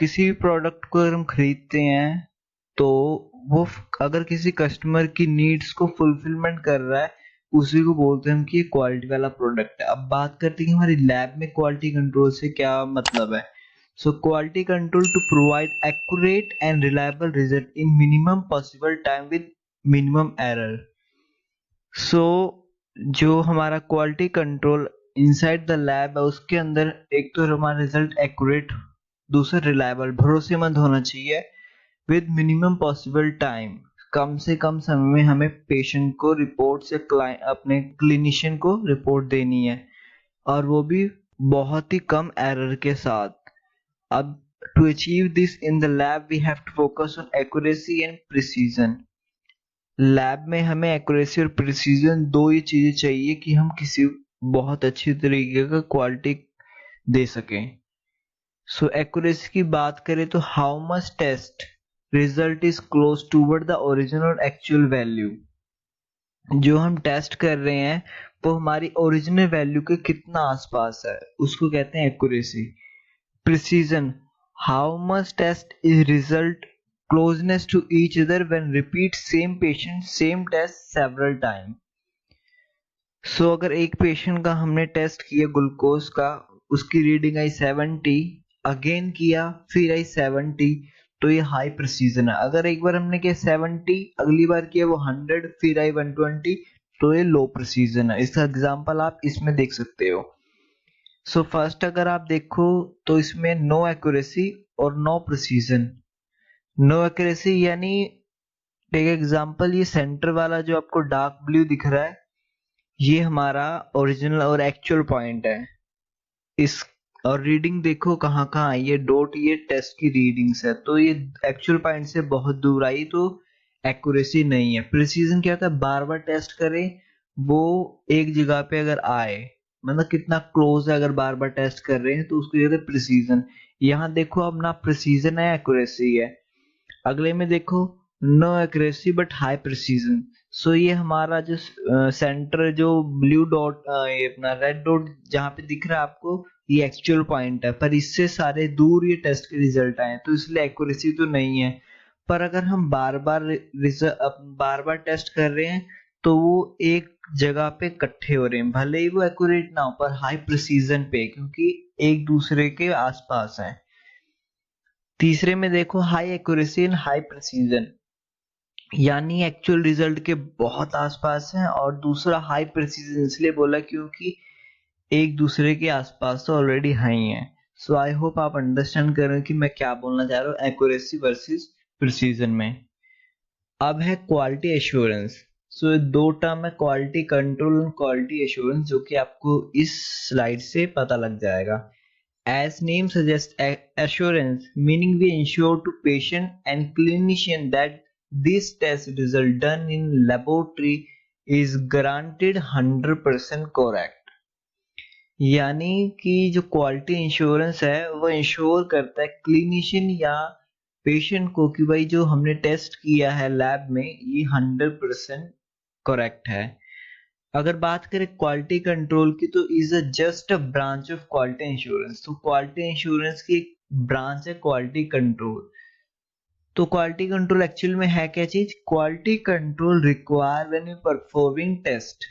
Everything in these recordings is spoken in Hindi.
किसी भी प्रोडक्ट को अगर हम खरीदते हैं तो अगर किसी कस्टमर की नीड्स को फुलफिलमेंट कर रहा है, उसी को बोलते हैं हम कि ये क्वालिटी वाला प्रोडक्ट है। अब बात करते हैं कि हमारी लैब में क्वालिटी कंट्रोल से क्या मतलब है। Quality control to provide accurate and reliable result in minimum possible time with minimum error. So जो हमारा quality control inside the lab है, उसके अंदर एक तो हमारा रिजल्ट एक्यूरेट, दूसरा रिलायबल भरोसेमंद होना चाहिए, विद मिनिमम पॉसिबल टाइम कम से कम समय में हमें पेशेंट को रिपोर्ट से अपने क्लिनिशियन को रिपोर्ट देनी है, और वो भी बहुत ही कम एरर के साथ। अब to achieve this in the lab we have to focus on accuracy and precision. Lab में हमें एक्यूरेसी और प्रिसीजन दो ही चीजें चाहिए कि हम किसी बहुत अच्छी तरीके का क्वालिटी दे सकें। एक्यूरेसी की बात करें तो how much test result is close toward the original actual value. जो हम टेस्ट कर रहे हैं वो हमारी ओरिजिनल वैल्यू के कितना आसपास है, उसको कहते हैं accuracy. Precision, how much test is result closeness to each other when repeat same patient same test several time. अगर एक पेशेंट का हमने टेस्ट किया ग्लूकोज का, उसकी रीडिंग आई 70, अगेन किया फिर आई 70, तो ये हाई प्रिसीजन है। अगर एक बार हमने किया 70, अगली बार किया वो 100, फिर आई 120, तो ये लो प्रिसीजन है। इसका एग्जांपल आप इसमें देख सकते हो। फर्स्ट अगर आप देखो तो इसमें नो एक्यूरेसी और नो प्रिसीजन। नो एक्यूरेसी यानी, टेक एग्जांपल, ये सेंटर वाला जो आपको डार्क ब्लू दिख रहा है, ये हमारा ओरिजिनल और एक्चुअल पॉइंट है। इस और रीडिंग देखो कहाँ कहाँ आई है, डॉट, ये टेस्ट की रीडिंग्स है, तो ये एक्चुअल पॉइंट से बहुत दूर आई, तो एक्यूरेसी नहीं है। प्रिसीजन क्या होता है, बार बार टेस्ट करें, वो एक जगह पे अगर आए, मतलब कितना क्लोज है, अगर बार बार टेस्ट कर रहे हैं तो उसको कहते हैं प्रिसीजन। यहाँ देखो अब ना प्रिसीजन है एक्यूरेसी है। अगले में देखो no accuracy but high precision. ये हमारा जो सेंटर जो ब्लू डॉट, ये अपना रेड डॉट जहाँ पे दिख रहा है आपको, ये एक्चुअल पॉइंट है, पर इससे सारे दूर ये टेस्ट के रिजल्ट आए, तो इसलिए एक्यूरेसी तो नहीं है। पर अगर हम बार बार टेस्ट कर रहे हैं तो वो एक जगह पे इकट्ठे हो रहे हैं, भले ही वो एक्यूरेट ना हो पर हाई प्रिसीजन पे, क्योंकि एक दूसरे के आसपास है। तीसरे में देखो high accuracy and high precision, यानी एक्चुअल रिजल्ट के बहुत आसपास है, और दूसरा हाई प्रिसीजन इसलिए बोला क्योंकि एक दूसरे के आसपास तो ऑलरेडी हाई है। आई होप आप अंडरस्टैंड कर रहे हो कि मैं क्या बोलना चाह रहा हूँ एक्यूरेसी वर्सेस प्रिसीजन में। अब है क्वालिटी एश्योरेंस। दो टर्म है, क्वालिटी कंट्रोल और क्वालिटी एश्योरेंस, जो कि आपको इस स्लाइड से पता लग जाएगा। As name suggests, assurance, meaning we ensure to patient and clinician that this test result done in laboratory is guaranteed 100% correct। यानी कि जो क्वालिटी इंश्योरेंस है वो इंश्योर करता है क्लिनिशियन या पेशेंट को कि भाई जो हमने टेस्ट किया है लैब में ये 100% करेक्ट है। अगर बात करें क्वालिटी कंट्रोल की, तो is a just a branch of quality insurance. तो क्वालिटी इंश्योरेंस की एक ब्रांच है क्वालिटी कंट्रोल। तो क्वालिटी कंट्रोल एक्चुअल में है क्या चीज, quality control require when you performing test.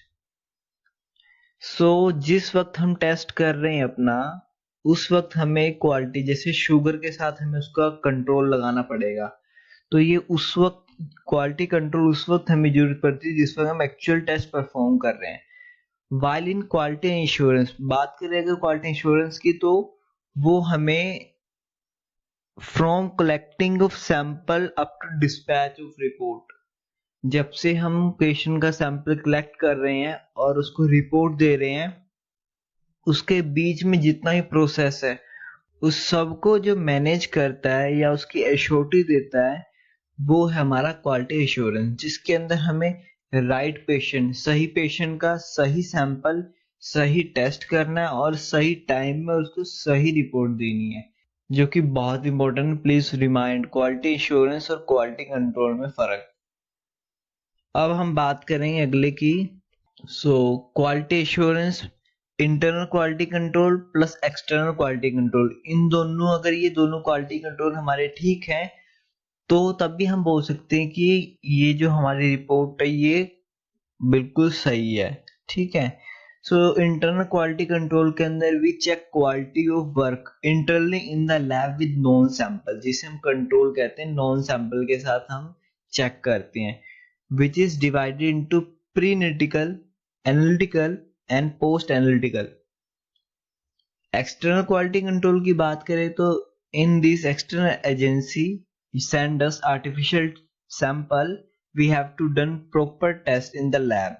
जिस वक्त हम टेस्ट कर रहे हैं अपना, उस वक्त हमें क्वालिटी, जैसे शुगर के साथ हमें उसका कंट्रोल लगाना पड़ेगा, तो ये उस वक्त क्वालिटी कंट्रोल उस वक्त हमें जरूरत पड़ती है जिस वक्त हम एक्चुअल टेस्ट परफॉर्म कर रहे हैं। वाइल इन क्वालिटी इंश्योरेंस, बात करें अगर क्वालिटी इंश्योरेंस की, तो वो हमें from collecting of sample up to dispatch of report, जब से हम पेशेंट का सैंपल कलेक्ट कर रहे हैं और उसको रिपोर्ट दे रहे हैं, उसके बीच में जितना ही प्रोसेस है उस सब को जो मैनेज करता है या उसकी एश्योरिटी देता है, वो है हमारा क्वालिटी एश्योरेंस, जिसके अंदर हमें राइट पेशेंट, सही पेशेंट का सही सैंपल सही टेस्ट करना है और सही टाइम में उसको सही रिपोर्ट देनी है, जो कि बहुत important. Please remind quality insurance और क्वालिटी कंट्रोल में फर्क। अब हम बात करेंगे अगले की। Quality assurance internal quality control plus external quality control, इन दोनों, अगर ये दोनों क्वालिटी कंट्रोल हमारे ठीक हैं तो तब भी हम बोल सकते हैं कि ये जो हमारी रिपोर्ट है ये बिल्कुल सही है। ठीक है। सो इंटरनल क्वालिटी कंट्रोल के अंदर we check quality of work internally in the lab with non sample, जिसे हम कंट्रोल कहते हैं, नॉन सैंपल के साथ हम चेक करते हैं, which is divided into pre analytical, analytical and post analytical. External quality control की बात करें तो in this external agency send us artificial sample, we have to done proper test in the lab,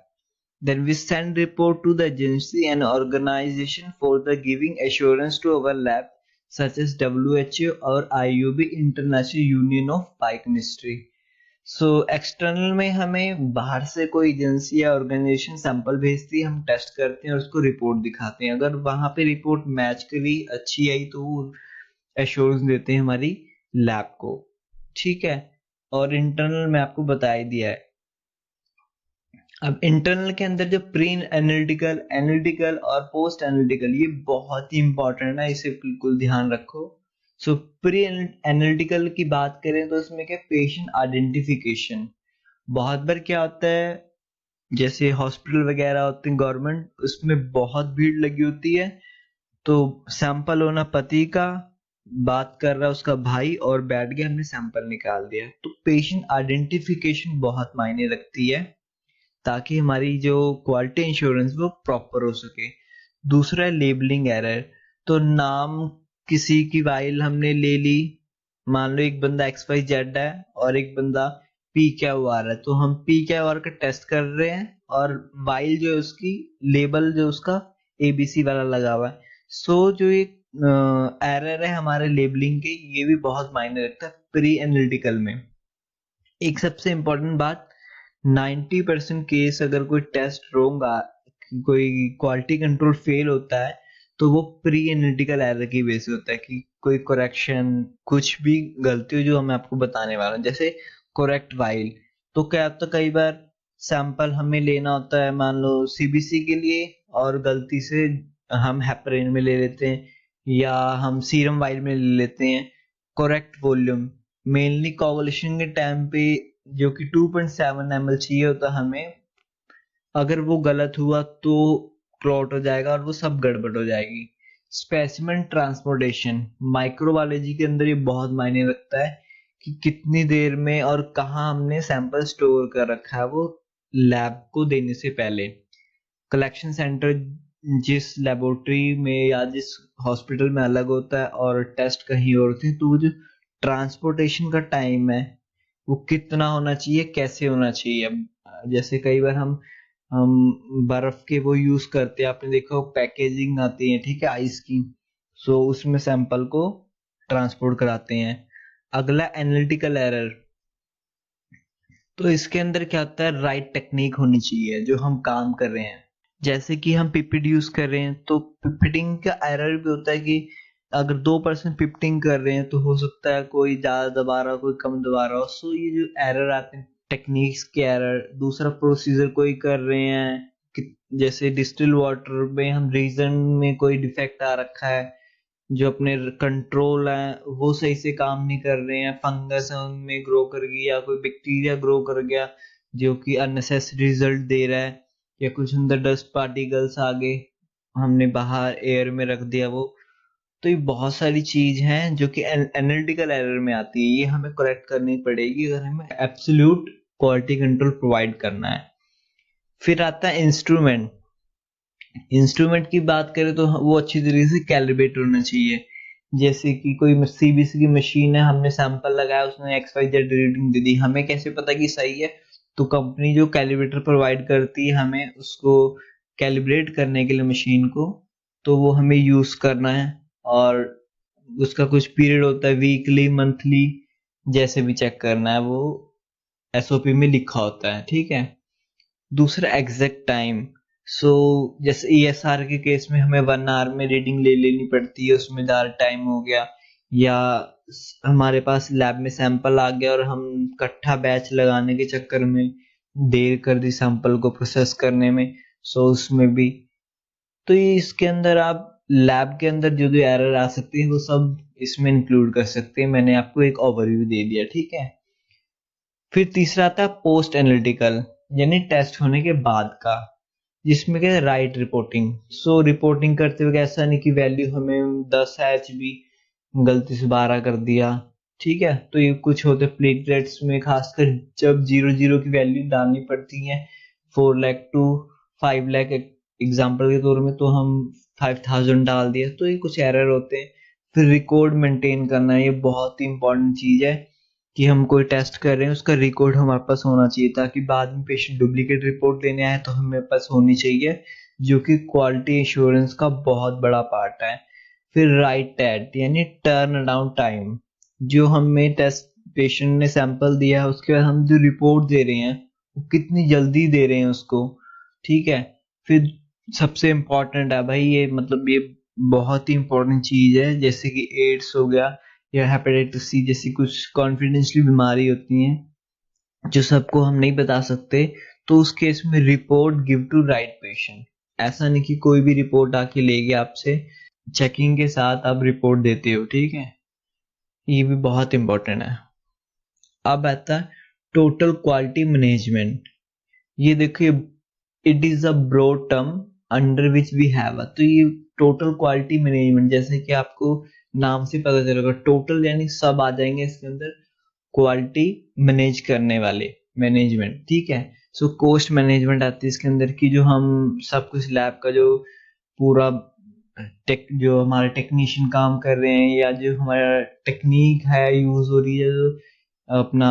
then we send report to the agency and organization for the giving assurance to our lab such as WHO or IUB, International Union of Biochemistry. So external में हमें बाहर से कोई एजेंसी या ऑर्गेनाइजेशन सैंपल भेजती है, हम टेस्ट करते हैं और उसको रिपोर्ट दिखाते हैं, अगर वहां पे रिपोर्ट मैच करी, अच्छी आई, तो वो एश्योरेंस देते हैं हमारी लैब को। ठीक है। और इंटरनल में आपको बता ही दिया है। अब इंटरनल के अंदर जो प्री एनालिटिकल, एनालिटिकल और पोस्ट एनालिटिकल, ये बहुत ही इंपॉर्टेंट है, इसे बिल्कुल ध्यान रखो। सो प्री एनालिटिकल की बात करें तो इसमें क्या, पेशेंट आइडेंटिफिकेशन। बहुत बार क्या होता है, जैसे हॉस्पिटल वगैरह होते हैं गवर्नमेंट, उसमें बहुत भीड़ लगी होती है, तो सैंपल होना पति का, बात कर रहा है उसका भाई, और बैठ गया, हमने सैंपल निकाल दिया, तो पेशेंट आइडेंटिफिकेशन बहुत मायने रखती है ताकि हमारी जो क्वालिटी इंश्योरेंस वो प्रॉपर हो सके। दूसरा है लेबलिंग एरर। तो नाम किसी की वाइल हमने ले ली, मान लो एक बंदा XYZ है और एक बंदा PQR है, तो हम PQR का टेस्ट कर रहे हैं और वाइल जो है उसकी लेबल जो उसका ABC वाला लगा हुआ है। सो जो एक एरर है हमारे लेबलिंग के, ये भी बहुत मायने रखता है प्री एनालिटिकल में। एक सबसे इम्पोर्टेंट बात, 90% केस अगर कोई टेस्ट रोंग, कोई क्वालिटी कंट्रोल फेल होता है, तो वो प्री एनालिटिकल एरर की वजह से होता है कि कोई करेक्शन, कुछ भी गलती हो जो मैं आपको बताने वाला हूँ, जैसे करेक्ट वाइल। तो क्या होता है, कई बार सैंपल हमें लेना होता है मान लो CBC के लिए, और गलती से हम हेपरिन में ले लेते हैं या हम सीरम वाइल में ले लेते हैं करेक्ट वॉल्यूम। मेनली कोवुलेशन के टाइम पे जो कि 2.7 ml चाहिए होता हमें, अगर वो गलत हुआ तो क्लॉट हो जाएगा और वो सब गड़बड़ हो जाएगी। स्पेसिमेन ट्रांसपोर्टेशन माइक्रोबायोलॉजी के अंदर ये बहुत मायने रखता है कि कितनी देर में और कहाँ हमने सैंपल स्टोर कर रखा है वो लैब को देने से पहले। कलेक्शन सेंटर जिस लेबोरेटरी में या जिस हॉस्पिटल में अलग होता है और टेस्ट कहीं और होते हैं, तो वो जो ट्रांसपोर्टेशन का टाइम है वो कितना होना चाहिए, कैसे होना चाहिए। अब जैसे कई बार हम बर्फ के वो यूज करते हैं, आपने देखा पैकेजिंग आती है, ठीक है, आइस की, सो उसमें सैंपल को ट्रांसपोर्ट कराते हैं। अगला एनालिटिकल एरर, तो इसके अंदर क्या होता है, राइट टेक्निक होनी चाहिए जो हम काम कर रहे हैं। जैसे कि हम पिपिड यूज कर रहे हैं तो पिपिटिंग का एरर भी होता है कि अगर 2% पिपिटिंग कर रहे हैं तो हो सकता है कोई ज्यादा दबा रहा हो, कोई कम दबा रहा हो। सो ये जो एरर आते हैं टेक्निक्स के एरर। दूसरा प्रोसीजर कोई कर रहे हैं कि जैसे डिस्टिल वाटर में हम रीजन में कोई डिफेक्ट आ रखा है, जो अपने कंट्रोल है वो सही से काम नहीं कर रहे हैं, फंगस उनमें ग्रो कर गई या कोई बैक्टीरिया ग्रो कर गया जो कि अननेसेसरी रिजल्ट दे रहा है, या कुछ अंदर डस्ट पार्टिकल्स आ गए, हमने बाहर एयर में रख दिया वो। तो ये बहुत सारी चीज हैं जो कि एनालिटिकल एरर में आती है, ये हमें करेक्ट करनी पड़ेगी अगर हमें एब्सोल्यूट क्वालिटी कंट्रोल प्रोवाइड करना है। फिर आता है इंस्ट्रूमेंट। इंस्ट्रूमेंट की बात करें तो वो अच्छी तरीके से कैलिब्रेट होना चाहिए। जैसे कि कोई CBC की मशीन है, हमने सैंपल लगाया, उसने XYZ रीडिंग दे दी, हमें कैसे पता कि सही है, तो कंपनी जो कैलिब्रेटर प्रोवाइड करती है हमें उसको कैलिब्रेट करने के लिए मशीन को, तो वो हमें यूज करना है, और उसका कुछ पीरियड होता है, वीकली, मंथली, जैसे भी चेक करना है, वो SOP में लिखा होता है। ठीक है। दूसरा एग्जैक्ट टाइम। सो जैसे ESR के केस में हमें 1 आवर में रीडिंग ले लेनी पड़ती है, उसमें ज़्यादा टाइम हो गया, या हमारे पास लैब में सैंपल आ गया और हम इकट्ठा बैच लगाने के चक्कर में देर कर दी सैंपल को प्रोसेस करने में, सो उसमें भी तो ये इसके अंदर आप लैब के अंदर जो जो एरर आ सकती है वो सब इसमें इंक्लूड कर सकते हैं। मैंने आपको एक ओवरव्यू दे दिया, ठीक है। फिर तीसरा आता है पोस्ट एनालिटिकल, यानी टेस्ट होने के बाद का, जिसमें क्या राइट रिपोर्टिंग। सो रिपोर्टिंग करते हुए ऐसा नहीं कि वैल्यू हमें 10 है HB, गलती से 12 कर दिया, ठीक है। तो ये कुछ होते प्लेटलेट्स में, खासकर जब 0 की वैल्यू डालनी पड़ती है 4 लाख टू 5 लाख एग्जाम्पल के तौर में, तो हम 5000 डाल दिया, तो ये कुछ एरर होते हैं। फिर रिकॉर्ड मेंटेन करना, ये बहुत ही इंपॉर्टेंट चीज है कि हम कोई टेस्ट कर रहे हैं उसका रिकॉर्ड हमारे पास होना चाहिए, ताकि बाद में पेशेंट डुप्लीकेट रिपोर्ट देने आए तो हमें पास होनी चाहिए, जो कि क्वालिटी इंश्योरेंस का बहुत बड़ा पार्ट है। फिर राइट टेट, यानी टर्न अराउंड टाइम, जो हमें टेस्ट पेशेंट ने सैंपल दिया है उसके बाद हम जो रिपोर्ट दे रहे हैं वो कितनी जल्दी दे रहे हैं उसको, ठीक है। फिर सबसे इम्पोर्टेंट है भाई ये, मतलब ये बहुत ही इंपॉर्टेंट चीज है, जैसे कि एड्स हो गया या हेपेटाइटिस C जैसी कुछ कॉन्फिडेंशियल बीमारी होती हैं जो सबको हम नहीं बता सकते, तो उस केस में report give to right patient. ऐसा नहीं कि कोई भी रिपोर्ट आके ले गया आपसे, चेकिंग के साथ आप रिपोर्ट देते हो, ठीक है। ये भी बहुत इंपॉर्टेंट है। अब आता है टोटल क्वालिटी मैनेजमेंट। ये देखिए, it is a broad term under which we have, तो ये टोटल क्वालिटी मैनेजमेंट, जैसे कि आपको नाम से पता चलेगा, टोटल यानी सब आ जाएंगे इसके अंदर, क्वालिटी मैनेज करने वाले मैनेजमेंट, ठीक है। सो कॉस्ट मैनेजमेंट आती है इसके अंदर की, जो हम सब कुछ लैब का जो पूरा टेक, जो हमारे टेक्नीशियन काम कर रहे हैं या जो हमारा टेक्निक है यूज हो रही है, जो अपना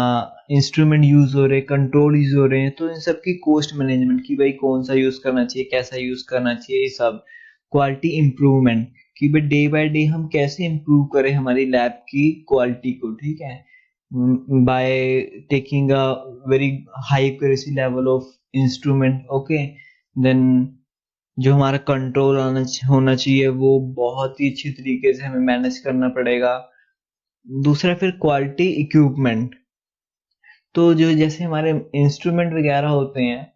इंस्ट्रूमेंट यूज हो रहे हैं, कंट्रोल यूज हो रहे हैं, तो इन सब की कॉस्ट मैनेजमेंट की, भाई कौन सा यूज करना चाहिए, कैसा यूज करना चाहिए, ये सब। क्वालिटी इंप्रूवमेंट, कि भाई डे बाय डे हम कैसे इंप्रूव करें हमारी लैब की क्वालिटी को, ठीक है, by taking a very high accuracy level of instrument, okay. Then जो हमारा कंट्रोल होना चाहिए वो बहुत ही अच्छी तरीके से हमें मैनेज करना पड़ेगा। दूसरा फिर क्वालिटी इक्विपमेंट, तो जो जैसे हमारे इंस्ट्रूमेंट वगैरह होते हैं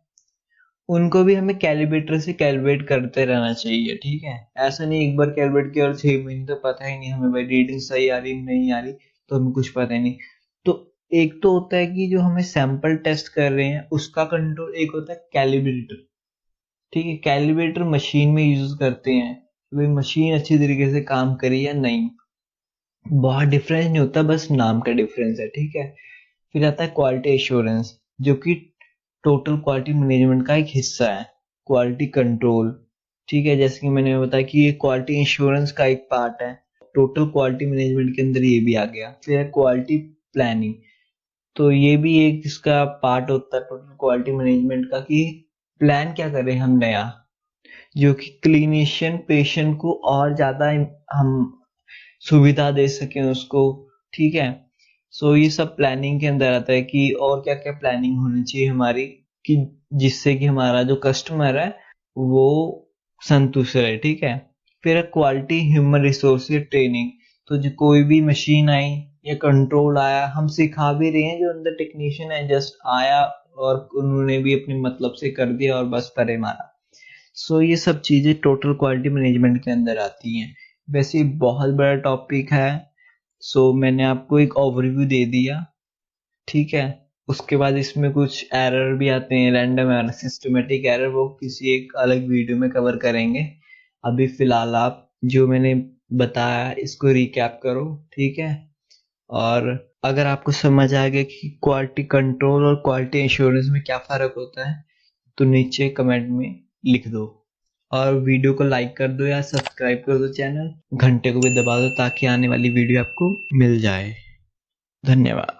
उनको भी हमें कैलिब्रेटर से कैलिब्रेट करते रहना चाहिए, ठीक है। ऐसा नहीं एक बार कैलिब्रेट किया और 6 महीने तो पता ही नहीं हमें भाई रीडिंग सही आ रही नहीं आ रही, तो हमें कुछ पता ही नहीं। तो एक तो होता है कि जो हमें सैंपल टेस्ट कर रहे हैं उसका कंट्रोल, एक होता है कैलिब्रेटर, ठीक है। कैलिब्रेटर मशीन में यूज करते हैं, भाई मशीन अच्छी तरीके से काम करी या नहीं, बहुत डिफरेंस नहीं होता, बस नाम का डिफरेंस है, ठीक है। फिर आता है क्वालिटी एश्योरेंस, जो कि टोटल क्वालिटी मैनेजमेंट का एक हिस्सा है। क्वालिटी कंट्रोल, ठीक है, जैसे कि मैंने बताया कि ये क्वालिटी इंश्योरेंस का एक पार्ट है, टोटल क्वालिटी मैनेजमेंट के अंदर ये भी आ गया। फिर क्वालिटी प्लानिंग, तो ये भी एक इसका पार्ट होता है टोटल क्वालिटी मैनेजमेंट का, कि प्लान क्या करें हम नया, जो कि क्लिनिशियन पेशेंट को और ज्यादा हम सुविधा दे सकें उसको, ठीक है। सो ये सब प्लानिंग के अंदर आता है कि और क्या क्या प्लानिंग होनी चाहिए हमारी, कि जिससे कि हमारा जो कस्टमर है वो संतुष्ट रहे, ठीक है। फिर क्वालिटी ह्यूमन रिसोर्स ट्रेनिंग, तो जो कोई भी मशीन आई या कंट्रोल आया, हम सिखा भी रहे हैं, जो अंदर टेक्नीशियन है जस्ट आया और उन्होंने भी अपने मतलब से कर दिया और बस परे मारा। सो ये सब चीजें टोटल क्वालिटी मैनेजमेंट के अंदर आती हैं। वैसे बहुत बड़ा टॉपिक है, सो मैंने आपको एक ओवरव्यू दे दिया, ठीक है। उसके बाद इसमें कुछ एरर भी आते हैं, रैंडम एरर, सिस्टमेटिक एरर, वो किसी एक अलग वीडियो में कवर करेंगे। अभी फिलहाल आप जो मैंने बताया इसको रिकैप करो, ठीक है। और अगर आपको समझ आ गया कि क्वालिटी कंट्रोल और क्वालिटी इंश्योरेंस में क्या फर्क होता है, तो नीचे कमेंट में लिख दो, और वीडियो को लाइक कर दो या सब्सक्राइब कर दो चैनल, घंटे को भी दबा दो ताकि आने वाली वीडियो आपको मिल जाए। धन्यवाद।